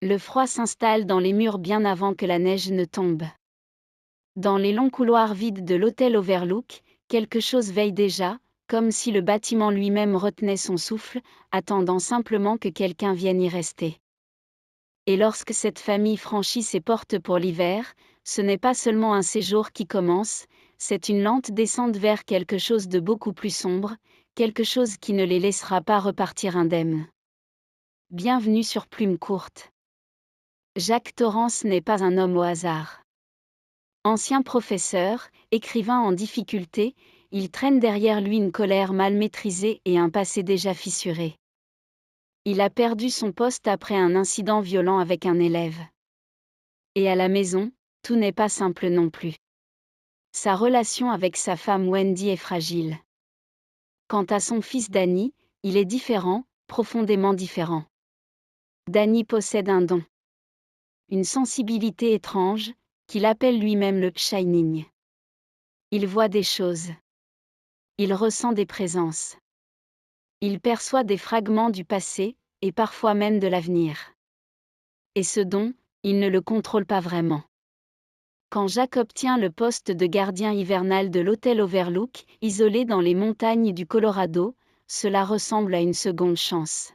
Le froid s'installe dans les murs bien avant que la neige ne tombe. Dans les longs couloirs vides de l'hôtel Overlook, quelque chose veille déjà, comme si le bâtiment lui-même retenait son souffle, attendant simplement que quelqu'un vienne y rester. Et lorsque cette famille franchit ses portes pour l'hiver, ce n'est pas seulement un séjour qui commence, c'est une lente descente vers quelque chose de beaucoup plus sombre, quelque chose qui ne les laissera pas repartir indemnes. Bienvenue sur Plume Courte. Jacques Torrance n'est pas un homme au hasard. Ancien professeur, écrivain en difficulté, il traîne derrière lui une colère mal maîtrisée et un passé déjà fissuré. Il a perdu son poste après un incident violent avec un élève. Et à la maison, tout n'est pas simple non plus. Sa relation avec sa femme Wendy est fragile. Quant à son fils Danny, il est différent, profondément différent. Danny possède un don. Une sensibilité étrange, qu'il appelle lui-même le Shining. Il voit des choses. Il ressent des présences. Il perçoit des fragments du passé, et parfois même de l'avenir. Et ce don, il ne le contrôle pas vraiment. Quand Jacques obtient le poste de gardien hivernal de l'hôtel Overlook, isolé dans les montagnes du Colorado, cela ressemble à une seconde chance.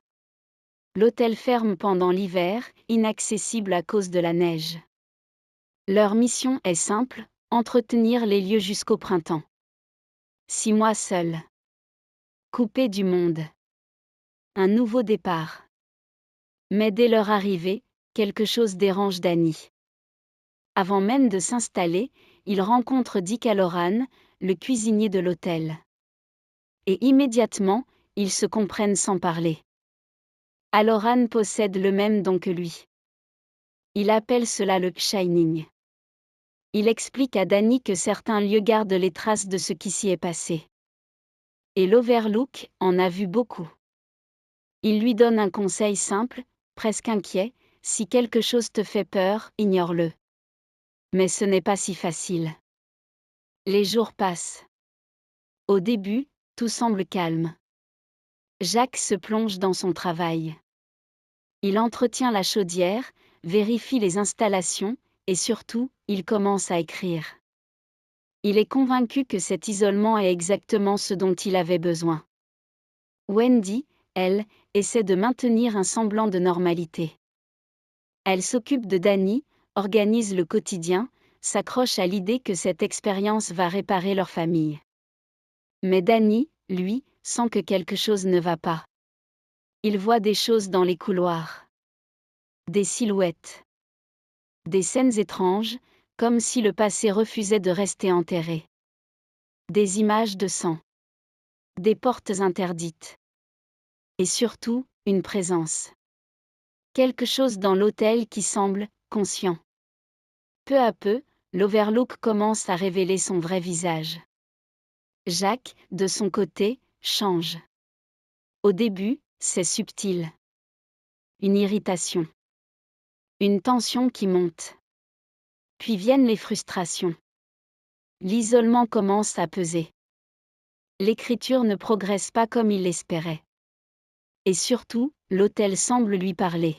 L'hôtel ferme pendant l'hiver, inaccessible à cause de la neige. Leur mission est simple, entretenir les lieux jusqu'au printemps. 6 mois seuls. Coupés du monde. Un nouveau départ. Mais dès leur arrivée, quelque chose dérange Danny. Avant même de s'installer, il rencontre Dick Halloran, le cuisinier de l'hôtel. Et immédiatement, ils se comprennent sans parler. Halloran possède le même don que lui. Il appelle cela le Shining. Il explique à Danny que certains lieux gardent les traces de ce qui s'y est passé. Et l'Overlook en a vu beaucoup. Il lui donne un conseil simple, presque inquiet, si quelque chose te fait peur, ignore-le. Mais ce n'est pas si facile. Les jours passent. Au début, tout semble calme. Jacques se plonge dans son travail. Il entretient la chaudière, vérifie les installations, et surtout, il commence à écrire. Il est convaincu que cet isolement est exactement ce dont il avait besoin. Wendy, elle, essaie de maintenir un semblant de normalité. Elle s'occupe de Danny, organise le quotidien, s'accroche à l'idée que cette expérience va réparer leur famille. Mais Danny, lui, sent que quelque chose ne va pas. Il voit des choses dans les couloirs. Des silhouettes. Des scènes étranges, comme si le passé refusait de rester enterré. Des images de sang. Des portes interdites. Et surtout, une présence. Quelque chose dans l'hôtel qui semble conscient. Peu à peu, l'Overlook commence à révéler son vrai visage. Jacques, de son côté, change. Au début, c'est subtil. Une irritation. Une tension qui monte. Puis viennent les frustrations. L'isolement commence à peser. L'écriture ne progresse pas comme il l'espérait. Et surtout, l'hôtel semble lui parler.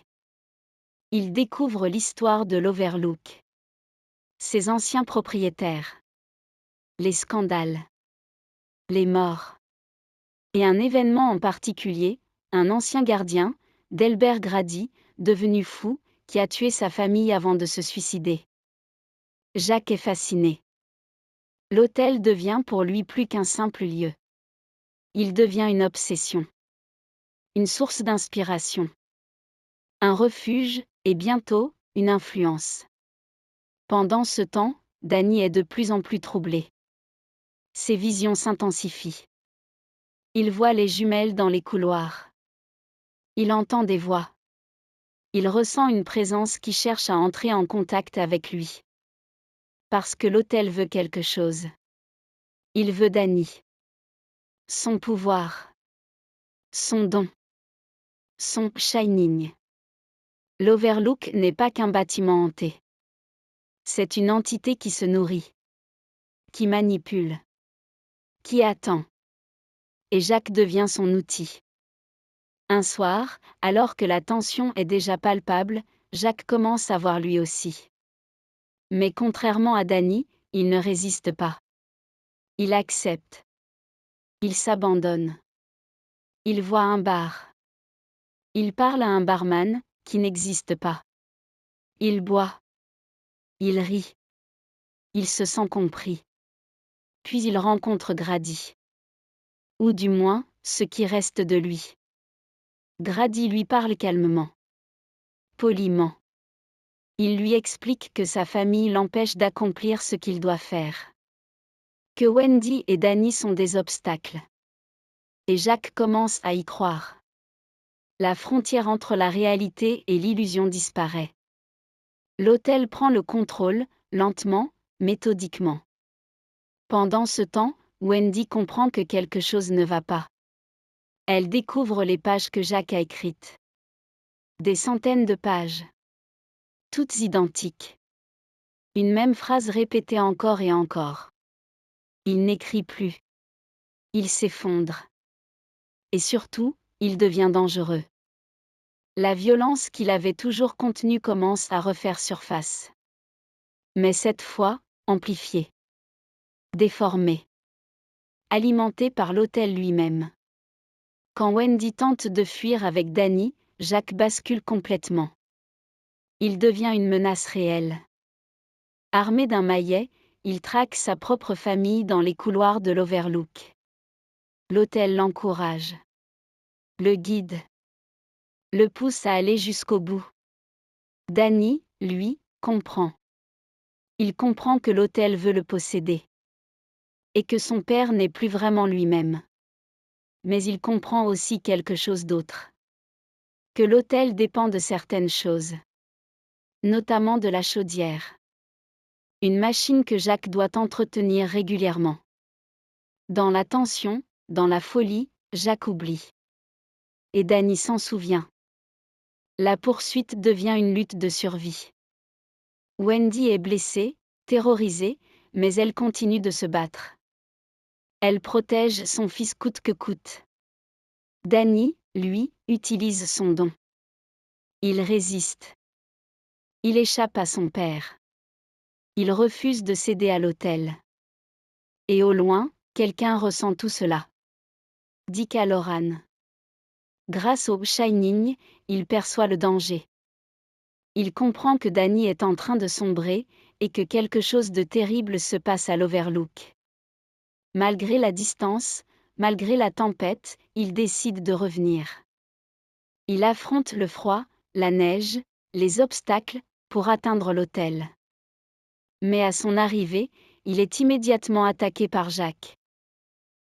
Il découvre l'histoire de l'Overlook. Ses anciens propriétaires. Les scandales. Les morts. Et un événement en particulier, un ancien gardien, Delbert Grady, devenu fou, qui a tué sa famille avant de se suicider. Jacques est fasciné. L'hôtel devient pour lui plus qu'un simple lieu. Il devient une obsession. Une source d'inspiration. Un refuge, et bientôt, une influence. Pendant ce temps, Danny est de plus en plus troublé. Ses visions s'intensifient. Il voit les jumelles dans les couloirs. Il entend des voix. Il ressent une présence qui cherche à entrer en contact avec lui. Parce que l'hôtel veut quelque chose. Il veut Danny. Son pouvoir. Son don. Son Shining. L'Overlook n'est pas qu'un bâtiment hanté. C'est une entité qui se nourrit. Qui manipule. Qui attend. Et Jacques devient son outil. Un soir, alors que la tension est déjà palpable, Jacques commence à voir lui aussi. Mais contrairement à Danny, il ne résiste pas. Il accepte. Il s'abandonne. Il voit un bar. Il parle à un barman, qui n'existe pas. Il boit. Il rit. Il se sent compris. Puis il rencontre Grady. Ou du moins, ce qui reste de lui. Grady lui parle calmement. Poliment. Il lui explique que sa famille l'empêche d'accomplir ce qu'il doit faire. Que Wendy et Danny sont des obstacles. Et Jacques commence à y croire. La frontière entre la réalité et l'illusion disparaît. L'hôtel prend le contrôle, lentement, méthodiquement. Pendant ce temps, Wendy comprend que quelque chose ne va pas. Elle découvre les pages que Jacques a écrites. Des centaines de pages. Toutes identiques. Une même phrase répétée encore et encore. Il n'écrit plus. Il s'effondre. Et surtout, il devient dangereux. La violence qu'il avait toujours contenue commence à refaire surface. Mais cette fois, amplifiée. Déformée. Alimentée par l'hôtel lui-même. Quand Wendy tente de fuir avec Danny, Jacques bascule complètement. Il devient une menace réelle. Armé d'un maillet, il traque sa propre famille dans les couloirs de l'Overlook. L'hôtel l'encourage. Le guide. Le pousse à aller jusqu'au bout. Danny, lui, comprend. Il comprend que l'hôtel veut le posséder. Et que son père n'est plus vraiment lui-même. Mais il comprend aussi quelque chose d'autre. Que l'hôtel dépend de certaines choses. Notamment de la chaudière. Une machine que Jacques doit entretenir régulièrement. Dans la tension, dans la folie, Jacques oublie. Et Danny s'en souvient. La poursuite devient une lutte de survie. Wendy est blessée, terrorisée, mais elle continue de se battre. Elle protège son fils coûte que coûte. Danny, lui, utilise son don. Il résiste. Il échappe à son père. Il refuse de céder à l'hôtel. Et au loin, quelqu'un ressent tout cela. Dick Hallorann. Grâce au Shining, il perçoit le danger. Il comprend que Danny est en train de sombrer, et que quelque chose de terrible se passe à l'Overlook. Malgré la distance, malgré la tempête, il décide de revenir. Il affronte le froid, la neige, les obstacles, pour atteindre l'hôtel. Mais à son arrivée, il est immédiatement attaqué par Jacques.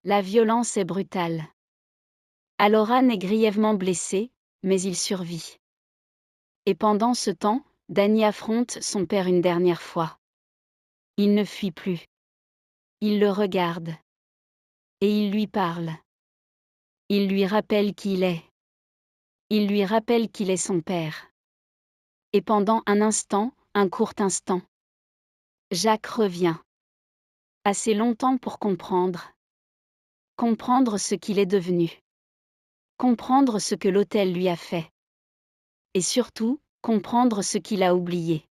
La violence est brutale. Hallorann est grièvement blessé, mais il survit. Et pendant ce temps, Danny affronte son père une dernière fois. Il ne fuit plus. Il le regarde. Et il lui parle. Il lui rappelle qui il est. Il lui rappelle qu'il est son père. Et pendant un instant, un court instant, Jacques revient. Assez longtemps pour comprendre. Comprendre ce qu'il est devenu. Comprendre ce que l'hôtel lui a fait. Et surtout, comprendre ce qu'il a oublié.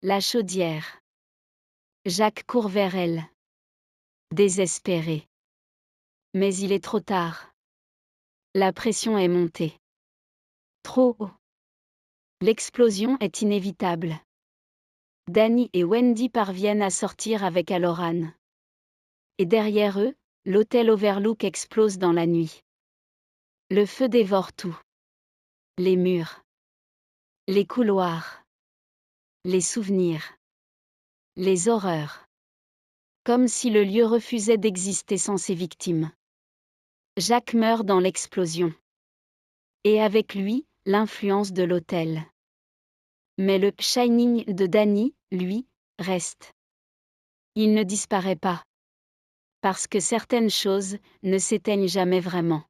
La chaudière. Jacques court vers elle. Désespéré. Mais il est trop tard. La pression est montée. Trop haut. L'explosion est inévitable. Danny et Wendy parviennent à sortir avec Hallorann. Et derrière eux, l'hôtel Overlook explose dans la nuit. Le feu dévore tout. Les murs. Les couloirs. Les souvenirs. Les horreurs. Comme si le lieu refusait d'exister sans ses victimes. Jacques meurt dans l'explosion. Et avec lui, l'influence de l'hôtel. Mais le Shining de Danny, lui, reste. Il ne disparaît pas. Parce que certaines choses ne s'éteignent jamais vraiment.